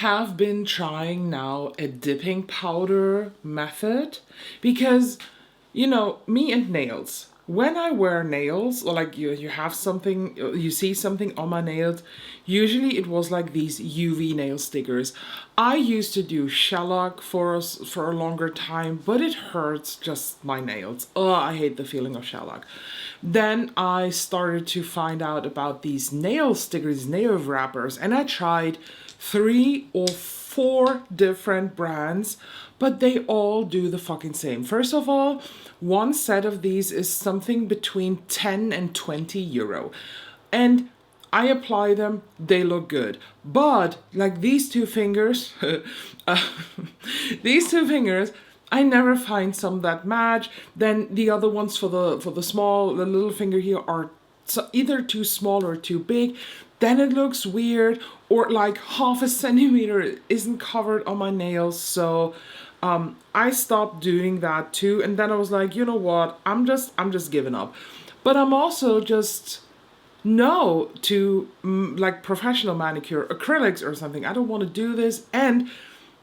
have been trying now a dipping powder method because, you know, me and nails. When I wear nails, or like you have something, you see something on my nails, usually it was like these UV nail stickers. I used to do shellac for a longer time, but it hurts just my nails. Oh, I hate the feeling of shellac. Then I started to find out about these nail stickers, nail wrappers, and I tried 3 or 4 different brands, but they all do the fucking same. First of all, one set of these is something between 10 and 20 euro. And I apply them, they look good. But like these 2 fingers, these 2 fingers, I never find some that match. Then the other ones for the little finger here are either too small or too big. Then it looks weird, or like half a centimeter isn't covered on my nails. So I stopped doing that too. And then I was like, you know what? I'm just giving up. But I'm also just no to like professional manicure, acrylics or something. I don't want to do this, and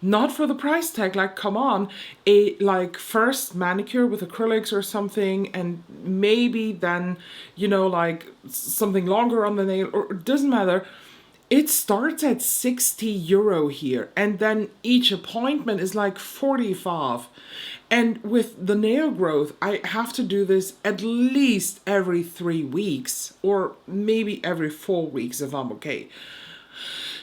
not for the price tag. Like, come on, a like first manicure with acrylics or something, and maybe then, you know, like something longer on the nail, or it doesn't matter. It starts at 60 euro here, and then each appointment is like 45. And with the nail growth, I have to do this at least every 3 weeks, or maybe every 4 weeks if I'm okay.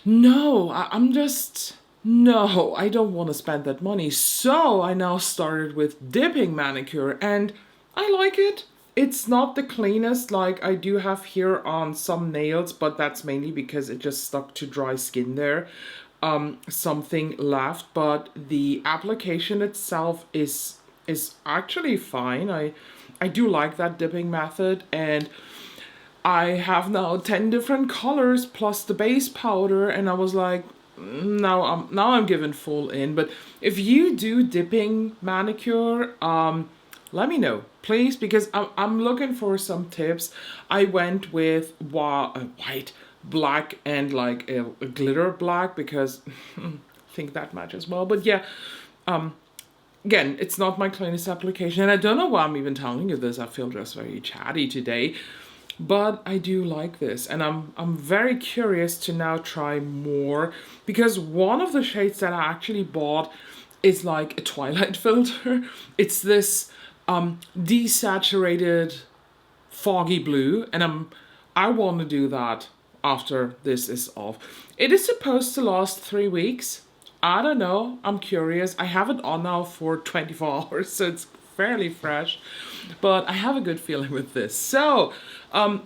No, I'm just, no, I don't want to spend that money. So I now started with dipping manicure, and I like it. It's not the cleanest like I do have here on some nails, but that's mainly because it just stuck to dry skin there. Something left, but the application itself is actually fine. I do like that dipping method, and I have now 10 different colors plus the base powder, and I was like, now I'm giving full in. But if you do dipping manicure, let me know, please, because I'm looking for some tips. I went with white, black, and like a glitter black because I think that matches well. But yeah, again, it's not my cleanest application, and I don't know why I'm even telling you this. I feel just very chatty today, but I do like this, and I'm very curious to now try more, because one of the shades that I actually bought is like a twilight filter. It's this desaturated foggy blue, and I want to do that after this is off. It is supposed to last 3 weeks. I don't know, I'm curious. I have it on now for 24 hours, so it's fairly fresh, but I have a good feeling with this. So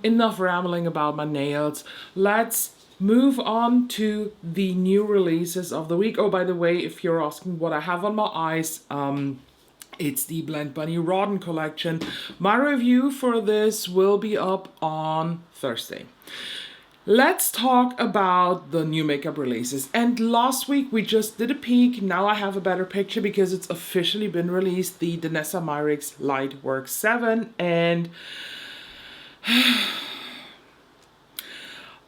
enough rambling about my nails. Let's move on to the new releases of the week. Oh, by the way, if you're asking what I have on my eyes, it's the Blend Bunny Rodden collection. My review for this will be up on Thursday. Let's talk about the new makeup releases. And last week we just did a peek. Now I have a better picture because it's officially been released. The Danessa Myricks Lightwork 7. And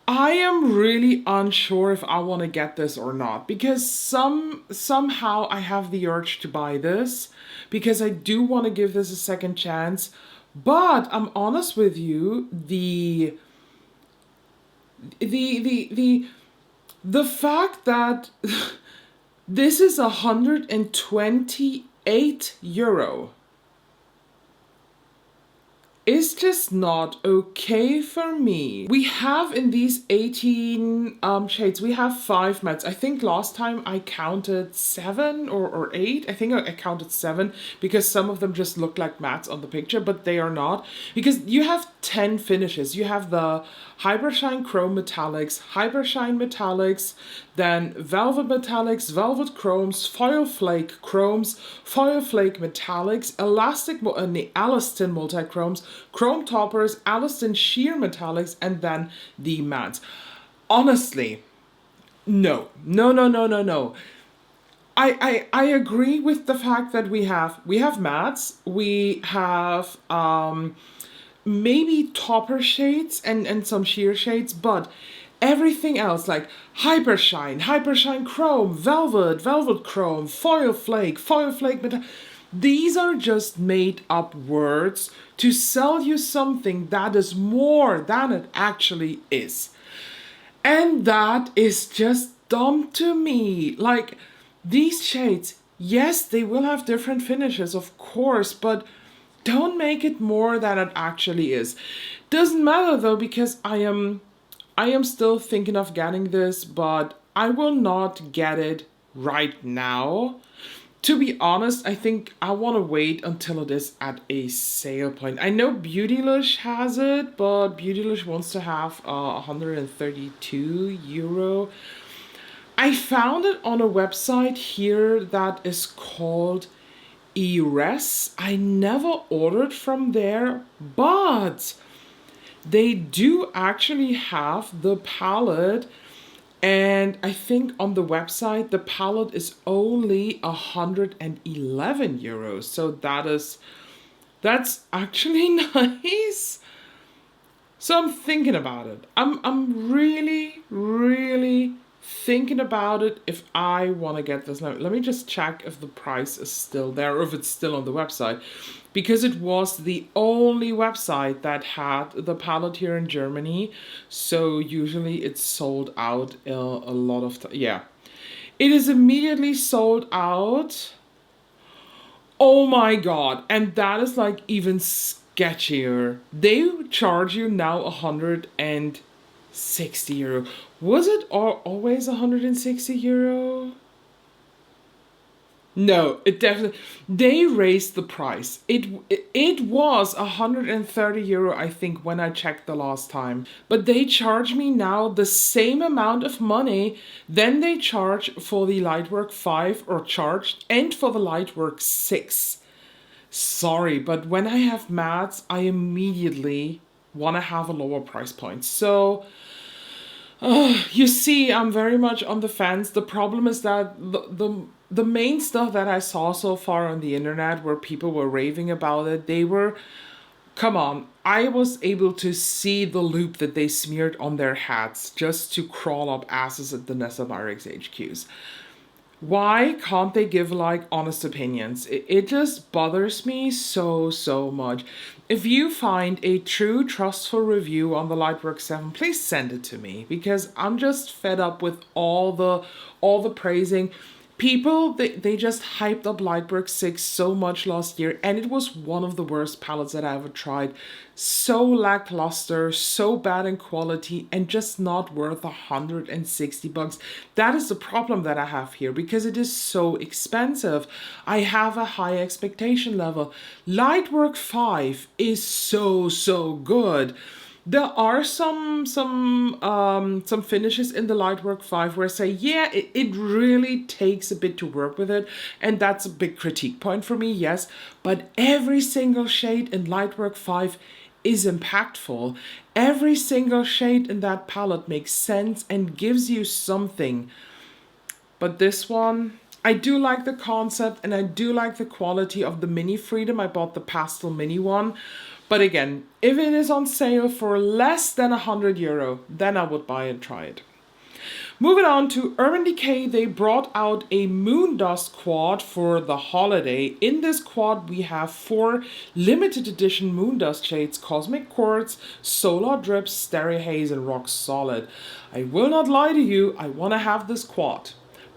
I am really unsure if I want to get this or not, because somehow I have the urge to buy this because I do want to give this a second chance. But I'm honest with you, the fact that this is 128 euro is just not okay for me. We have in these 18 shades, we have 5 mattes. I think last time I counted 7 or 8. I think I counted 7 because some of them just look like mattes on the picture, but they are not. Because you have 10 finishes. You have the Hypershine Chrome Metallics, Hypershine Metallics, then Velvet Metallics, Velvet Chromes, Foil Flake Chromes, Foil Flake Metallics, Elastin Multichromes, Chrome Toppers, Elastin Sheer Metallics, and then the mattes. Honestly, no. I agree with the fact that we have mattes, we have maybe topper shades and some sheer shades, but Everything else like Hypershine Chrome, Velvet Chrome, Foil Flake, these are just made up words to sell you something that is more than it actually is. And that is just dumb to me. Like, these shades, yes, they will have different finishes, of course, but don't make it more than it actually is. Doesn't matter though, because I am still thinking of getting this, but I will not get it right now. To be honest, I think I want to wait until it is at a sale point. I know Beautylish has it, but Beautylish wants to have 132 euro. I found it on a website here that is called ERES. I never ordered from there, but they do actually have the palette. And I think on the website, the palette is only 111 euros. So that's actually nice. So I'm thinking about it. I'm really, really thinking about it if I want to get this. Now, let me just check if the price is still there or if it's still on the website. Because it was the only website that had the palette here in Germany. So usually it's sold out a lot of time. Yeah. It is immediately sold out. Oh my god. And that is like even sketchier. They charge you now 160 euro. Was it always 160 euro? No, it definitely, they raised the price. It was 130 euro, I think, when I checked the last time. But they charge me now the same amount of money than they charge for the Lightwork 5 and for the Lightwork 6. Sorry, but when I have mattes, I immediately want to have a lower price point. So, you see, I'm very much on the fence. The problem is that the main stuff that I saw so far on the internet where people were raving about it, come on, I was able to see the loop that they smeared on their hats just to crawl up asses at Danessa Myricks HQs. Why can't they give like honest opinions? It just bothers me so much. If you find a true trustful review on the Lightwork 7, please send it to me because I'm just fed up with all the praising. People, they just hyped up Lightwork 6 so much last year, and it was one of the worst palettes that I ever tried. So lackluster, so bad in quality, and just not worth 160 bucks. That is the problem that I have here, because it is so expensive. I have a high expectation level. Lightwork 5 is so good. There are some finishes in the Lightwork 5 where I say, yeah, it really takes a bit to work with it. And that's a big critique point for me, yes. But every single shade in Lightwork 5 is impactful. Every single shade in that palette makes sense and gives you something. But this one, I do like the concept and I do like the quality of the Mini Freedom. I bought the Pastel Mini one. But again, if it is on sale for less than 100 euro, then I would buy and try it. Moving on to Urban Decay, they brought out a Moondust quad for the holiday. In this quad, we have 4 limited edition Moondust shades: Cosmic Quartz, Solar Drips, Stereo Haze, and Rock Solid. I will not lie to you, I want to have this quad.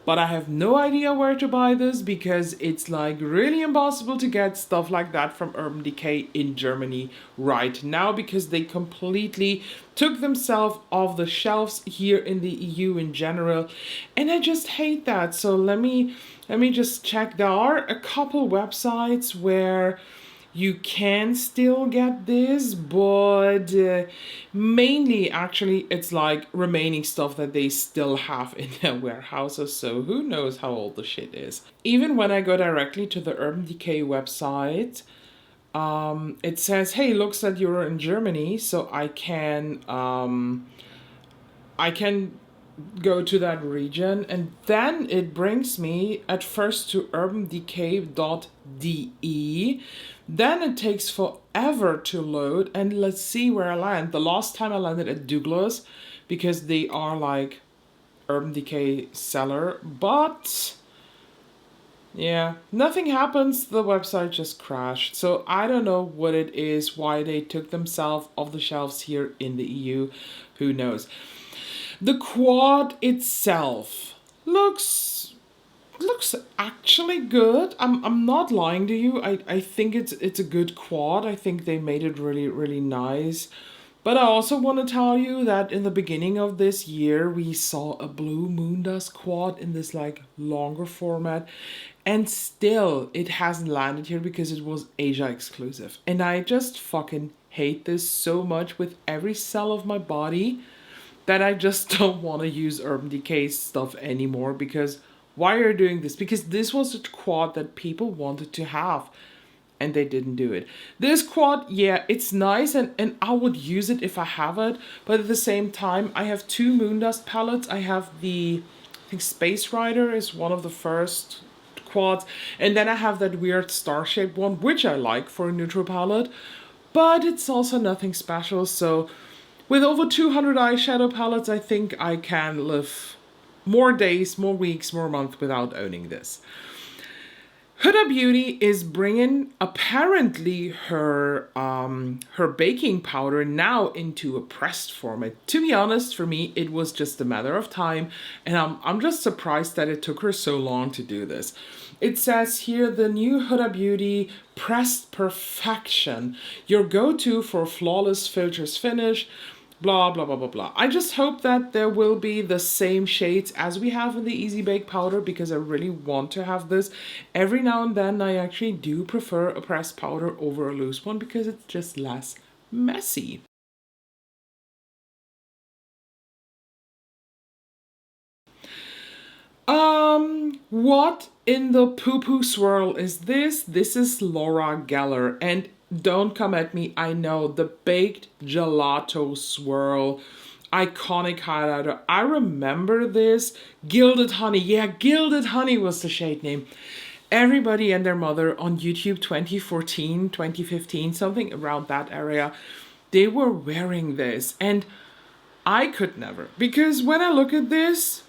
But I have no idea where to buy this because it's like really impossible to get stuff like that from Urban Decay in Germany right now because they completely took themselves off the shelves here in the EU in general. And I just hate that. So let me just check. There are a couple websites where you can still get this, but mainly actually it's like remaining stuff that they still have in their warehouses, so who knows how old the shit is. Even when I go directly to the Urban Decay website, it says, hey, looks that you're in Germany, so I can go to that region, and then it brings me at first to urbandecay.de. Then it takes forever to load, and let's see where I land. The last time I landed at Douglas, because they are like Urban Decay seller, but yeah, nothing happens. The website just crashed. So I don't know what it is, why they took themselves off the shelves here in the EU. Who knows? The quad itself looks actually good. I'm not lying to you. I think it's a good quad. I think they made it really, really nice. But I also want to tell you that in the beginning of this year, we saw a blue Moondust quad in this like longer format. And still, it hasn't landed here because it was Asia exclusive. And I just fucking hate this so much with every cell of my body that I just don't want to use Urban Decay stuff anymore. Because why are you doing this? Because this was a quad that people wanted to have. And they didn't do it. This quad, yeah, it's nice and I would use it if I have it. But at the same time, I have two Moondust palettes. I have the, I think Space Rider is one of the first quads. And then I have that weird star-shaped one, which I like for a neutral palette. But it's also nothing special. So with over 200 eyeshadow palettes, I think I can live more days, more weeks, more months without owning this. Huda Beauty is bringing apparently her baking powder now into a pressed format. To be honest, for me, it was just a matter of time, and I'm just surprised that it took her so long to do this. It says here, the new Huda Beauty Pressed Perfection, your go-to for flawless filters finish. Blah, blah, blah, blah, blah. I just hope that there will be the same shades as we have in the Easy Bake powder, because I really want to have this. Every now and then I actually do prefer a pressed powder over a loose one because it's just less messy. What in the poo-poo swirl is this? This is Laura Geller, and don't come at me, I know, the baked gelato swirl, iconic highlighter. I remember this. Gilded Honey, yeah, Gilded Honey was the shade name. Everybody and their mother on YouTube 2014, 2015, something around that area, they were wearing this, and I could never, because when I look at this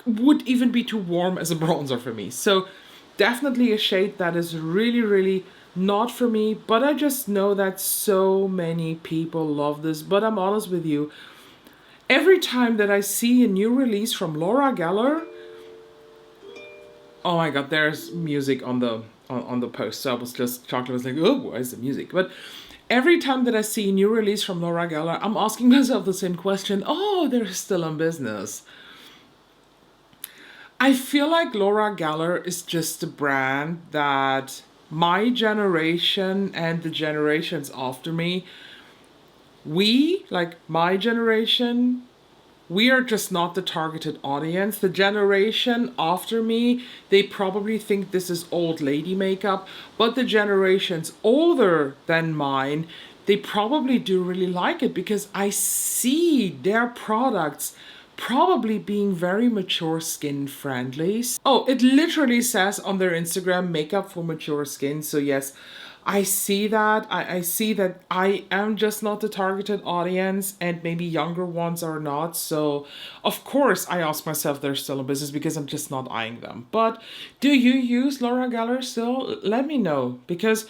would even be too warm as a bronzer for me. So definitely a shade that is really, really not for me, but I just know that so many people love this. But I'm honest with you, every time that I see a new release from Laura Geller, oh my god, there's music on the post. So I was just shocked. I was like, oh, where's the music? But every time that I see a new release from Laura Geller, I'm asking myself the same question. Oh, they're still in business. I feel like Laura Geller is just a brand that my generation and the generations after me, we, like my generation, we are just not the targeted audience. The generation after me, they probably think this is old lady makeup, but the generations older than mine, they probably do really like it because I see their products probably being very mature skin friendly. Oh, it literally says on their Instagram, makeup for mature skin. So yes, I see that. I see that I am just not the targeted audience and maybe younger ones are not. So of course I ask myself they're still in business because I'm just not eyeing them. But do you use Laura Geller still? Let me know, because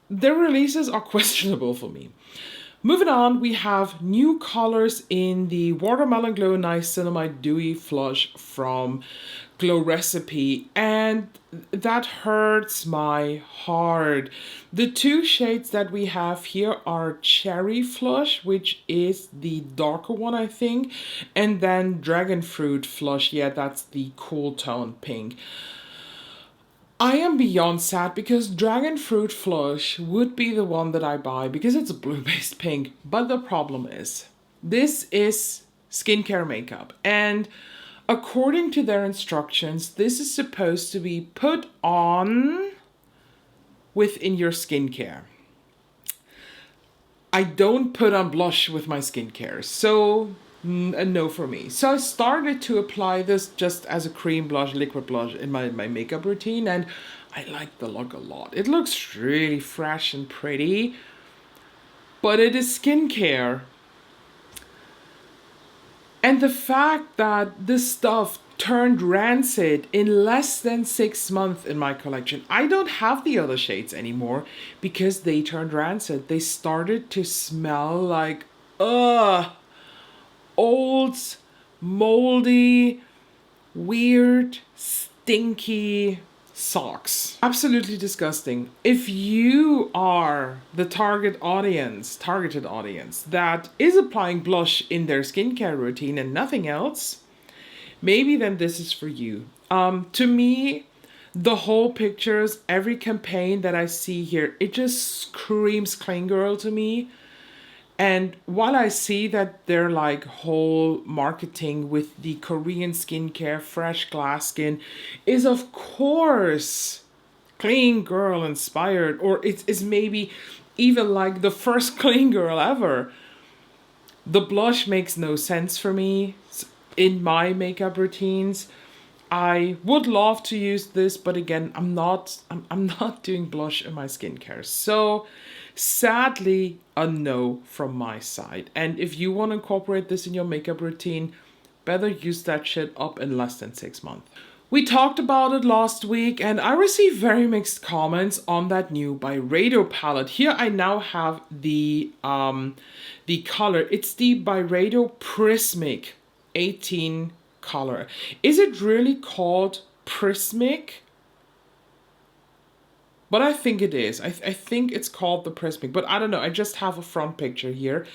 their releases are questionable for me. Moving on, we have new colors in the Watermelon Glow Niacinimde Dewy Flush from Glow Recipe, and that hurts my heart. The two shades that we have here are Cherry Flush, which is the darker one, I think, and then Dragon Fruit Flush, yeah, that's the cool tone pink. I am beyond sad because Dragon Fruit Flush would be the one that I buy because it's a blue-based pink. But the problem is, this is skincare makeup. And according to their instructions, this is supposed to be put on within your skincare. I don't put on blush with my skincare, so a no for me. So I started to apply this just as a cream blush, liquid blush in my makeup routine, and I like the look a lot. It looks really fresh and pretty, but it is skincare. And the fact that this stuff turned rancid in less than 6 months in my collection. I don't have the other shades anymore because they turned rancid. They started to smell like, old, moldy, weird, stinky socks. Absolutely disgusting. If you are the targeted audience that is applying blush in their skincare routine and nothing else, maybe then this is for you. To me, the whole pictures, every campaign that I see here, it just screams clean girl to me. And while I see that they're like whole marketing with the Korean skincare, fresh glass skin is of course clean girl inspired, or it's maybe even like the first clean girl ever. The blush makes no sense for me in my makeup routines. I would love to use this, but again, I'm not doing blush in my skincare. So sadly, a no from my side. And if you want to incorporate this in your makeup routine, better use that shit up in less than 6 months. We talked about it last week and I received very mixed comments on that new Byredo palette. Here I now have the color. It's the Byredo Prismic 18 color. Is it really called Prismic? But I think it is. I think it's called the Prismic, but I don't know. I just have a front picture here.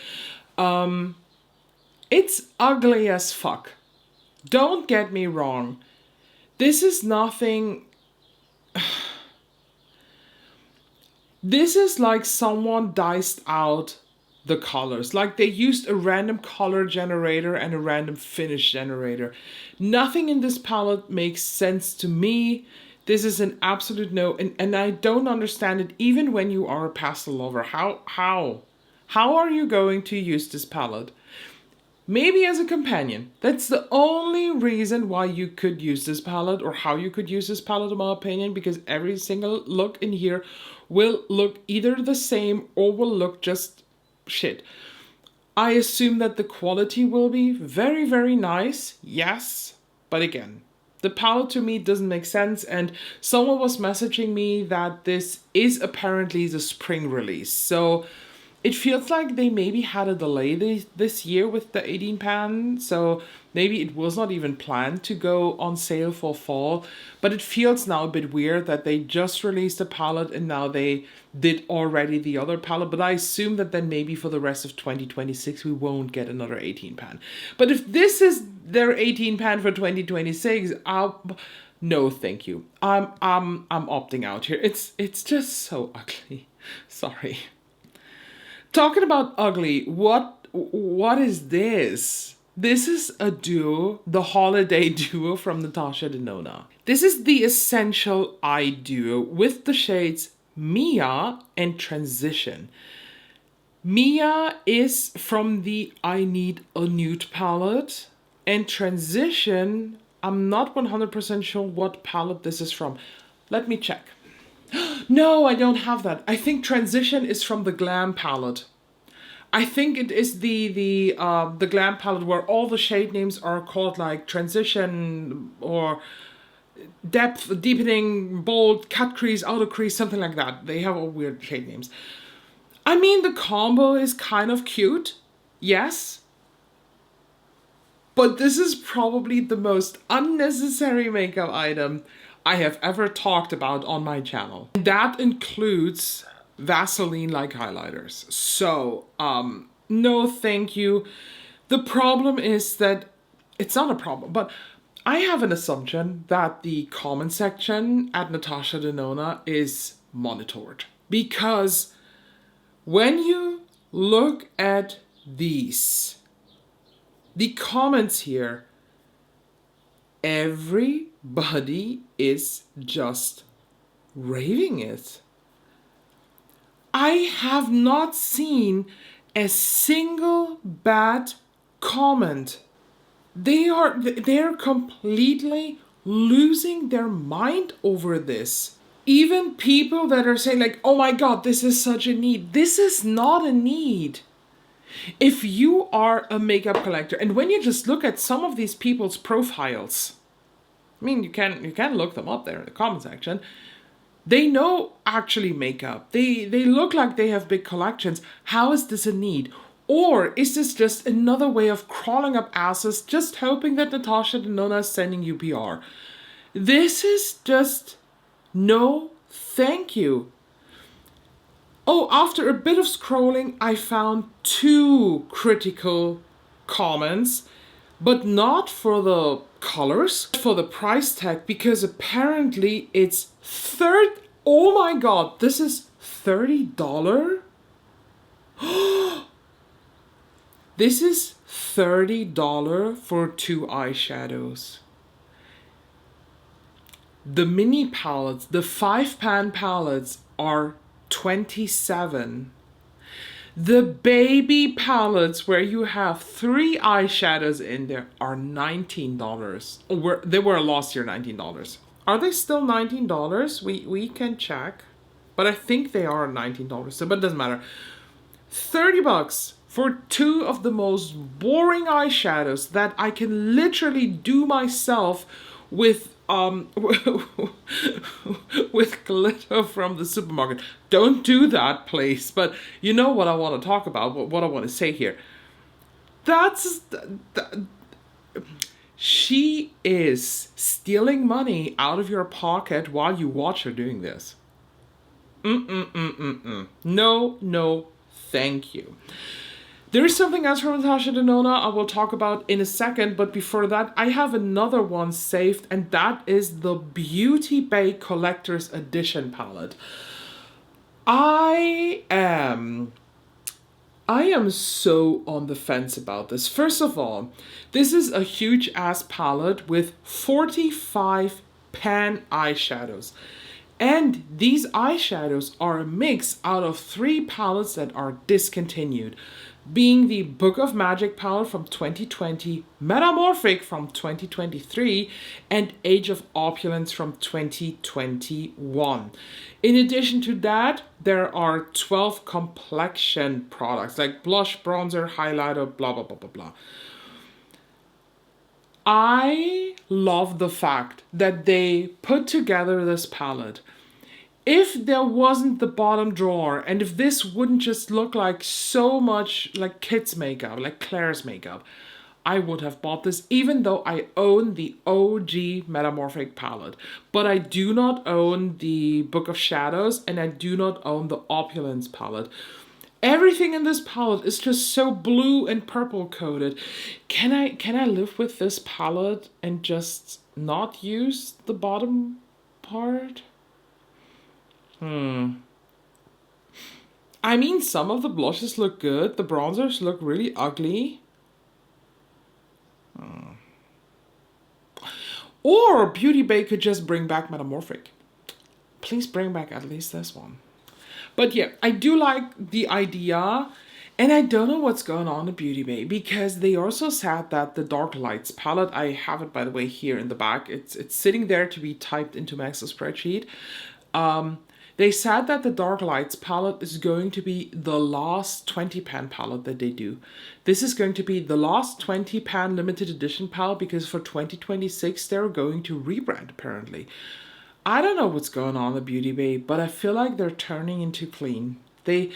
It's ugly as fuck. Don't get me wrong. This is nothing. This is like someone diced out the colors. Like they used a random color generator and a random finish generator. Nothing in this palette makes sense to me. This is an absolute no, and I don't understand it even when you are a pastel lover. How are you going to use this palette? Maybe as a companion. That's the only reason why you could use this palette, or how you could use this palette in my opinion, because every single look in here will look either the same or will look just shit. I assume that the quality will be very, very nice, yes, but again, the palette to me doesn't make sense, and someone was messaging me that this is apparently the spring release, so it feels like they maybe had a delay this year with the 18 pan, so maybe it was not even planned to go on sale for fall, but it feels now a bit weird that they just released a palette and now they did already the other palette, but I assume that then maybe for the rest of 2026 we won't get another 18 pan. But if this is their 18 pan for 2026, no thank you. I'm opting out here. It's just so ugly. Sorry. Talking about ugly, what is this? This is a duo, the holiday duo from Natasha Denona. This is the Essential Eye Duo with the shades Mia and Transition. Mia is from the I Need a Nude palette, and Transition, I'm not 100% sure what palette this is from. Let me check. No, I don't have that. I think Transition is from the Glam palette. I think it is the Glam palette where all the shade names are called like Transition or Depth, Deepening, Bold, Cut Crease, Outer Crease, something like that. They have all weird shade names. I mean, the combo is kind of cute, yes. But this is probably the most unnecessary makeup item I have ever talked about on my channel. That includes Vaseline-like highlighters. So, no thank you. The problem is that, it's not a problem, but I have an assumption that the comment section at Natasha Denona is monitored. Because when you look at these, the comments here, everybody is just raving it. I have not seen a single bad comment. They're completely losing their mind over this. Even people that are saying like, oh my god, this is such a need. This is not a need. If you are a makeup collector, and when you just look at some of these people's profiles, I mean, you can look them up there in the comment section. They know actually makeup. They look like they have big collections. How is this a need? Or is this just another way of crawling up asses, just hoping that Natasha Denona is sending you PR? This is just no thank you. Oh, after a bit of scrolling, I found 2 critical comments, but not for the colors, for the price tag, because apparently it's oh my god, this is $30? This is $30 for 2 eyeshadows. The mini palettes, the 5-pan palettes are $27. The baby palettes where you have 3 eyeshadows in there are $19. They were last year $19. Are they still $19? We can check. But I think they are $19, so but it doesn't matter. $30 for 2 of the most boring eyeshadows that I can literally do myself with with glitter from the supermarket. Don't do that, please. But you know what I want to talk about, what I want to say here. She is stealing money out of your pocket while you watch her doing this. No, thank you. There is something else from Natasha Denona I will talk about in a second, but before that, I have another one saved, and that is the BeautyBay Collector's Edition palette. I am so on the fence about this. First of all, this is a huge ass palette with 45 pan eyeshadows. And these eyeshadows are a mix out of 3 palettes that are discontinued, being the Book of Magic palette from 2020, Metamorphic from 2023, and Age of Opulence from 2021. In addition to that, there are 12 complexion products like blush, bronzer, highlighter, blah, blah, blah, blah, blah. I love the fact that they put together this palette. If there wasn't the bottom drawer, and if this wouldn't just look like so much like kids' makeup, like Claire's makeup, I would have bought this, even though I own the OG Metamorphic palette. But I do not own the Book of Shadows, and I do not own the Opulence palette. Everything in this palette is just so blue and purple coated. Can I live with this palette and just not use the bottom part? I mean, some of the blushes look good. The bronzers look really ugly. Or BeautyBay could just bring back Metamorphic. Please bring back at least this one. But yeah, I do like the idea, and I don't know what's going on at BeautyBay, because they also said that the Dark Lights palette, I have it by the way here in the back, it's sitting there to be typed into my Excel spreadsheet. They said that the Dark Lights palette is going to be the last 20 pan palette that they do. This is going to be the last 20 pan limited edition palette, because for 2026 they're going to rebrand apparently. I don't know what's going on at BeautyBay, but I feel like they're turning into clean. I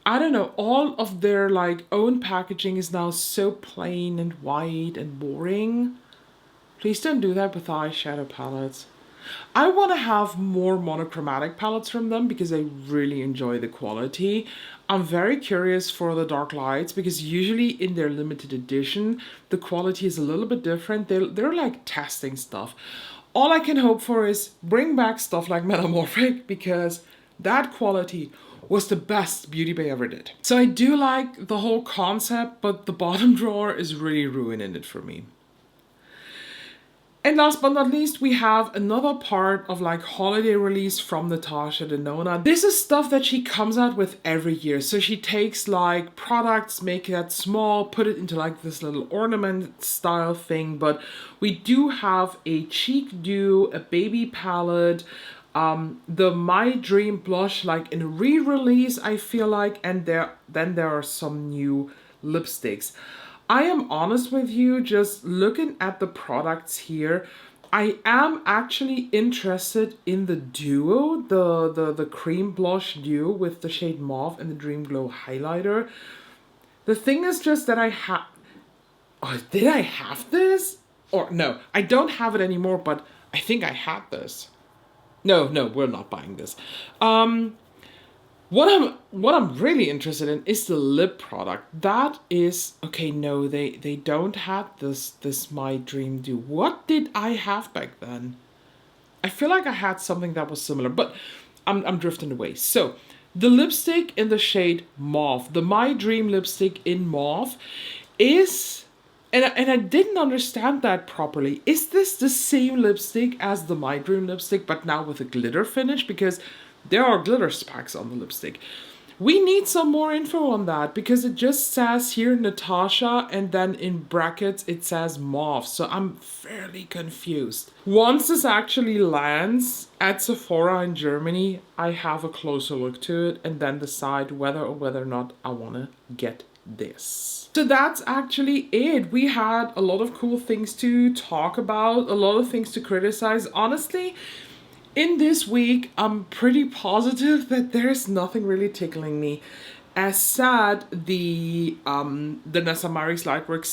don't know, all of their like own packaging is now so plain and white and boring. Please don't do that with eyeshadow palettes. I want to have more monochromatic palettes from them because I really enjoy the quality. I'm very curious for the Dark Lights because usually in their limited edition, the quality is a little bit different. They're like testing stuff. All I can hope for is bring back stuff like Metamorphic, because that quality was the best BeautyBay ever did. So I do like the whole concept, but the bottom drawer is really ruining it for me. And last but not least, we have another part of like holiday release from Natasha Denona. This is stuff that she comes out with every year. So she takes like products, make that small, put it into like this little ornament style thing. But we do have a cheek dew, a baby palette, the My Dream blush like in re-release, I feel like, and then there are some new lipsticks. I am honest with you, just looking at the products here, I am actually interested in the duo, the cream blush duo with the shade Mauve and the Dream Glow highlighter. The thing is just that I have... Oh, did I have this? Or no, I don't have it anymore, but I think I had this. No, we're not buying this. What I'm really interested in is the lip product. That is okay. No, they don't have this My Dream Dew. What did I have back then? I feel like I had something that was similar, but I'm drifting away. So the lipstick in the shade Mauve, the My Dream lipstick in Mauve, is, and I didn't understand that properly. Is this the same lipstick as the My Dream lipstick, but now with a glitter finish? Because there are glitter specks on the lipstick. We need some more info on that, because it just says here Natasha and then in brackets it says Mauve. So I'm fairly confused. Once this actually lands at Sephora in Germany, I have a closer look to it and then decide whether or not I want to get this. So that's actually it. We had a lot of cool things to talk about, a lot of things to criticize. Honestly, in this week, I'm pretty positive that there's nothing really tickling me. As said, the Danessa Myricks Lightwork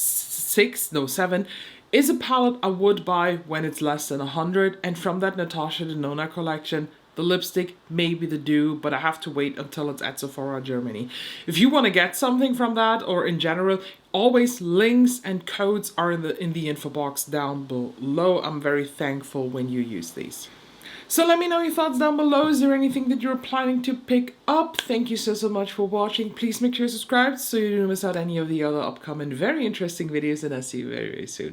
7 is a palette I would buy when it's less than 100. And from that Natasha Denona collection, the lipstick may be the Dew, but I have to wait until it's at Sephora Germany. If you want to get something from that, or in general, always links and codes are in the info box down below. I'm very thankful when you use these. So let me know your thoughts down below. Is there anything that you're planning to pick up? Thank you so much for watching. Please make sure you subscribe so you don't miss out any of the other upcoming very interesting videos, and I'll see you very, very soon.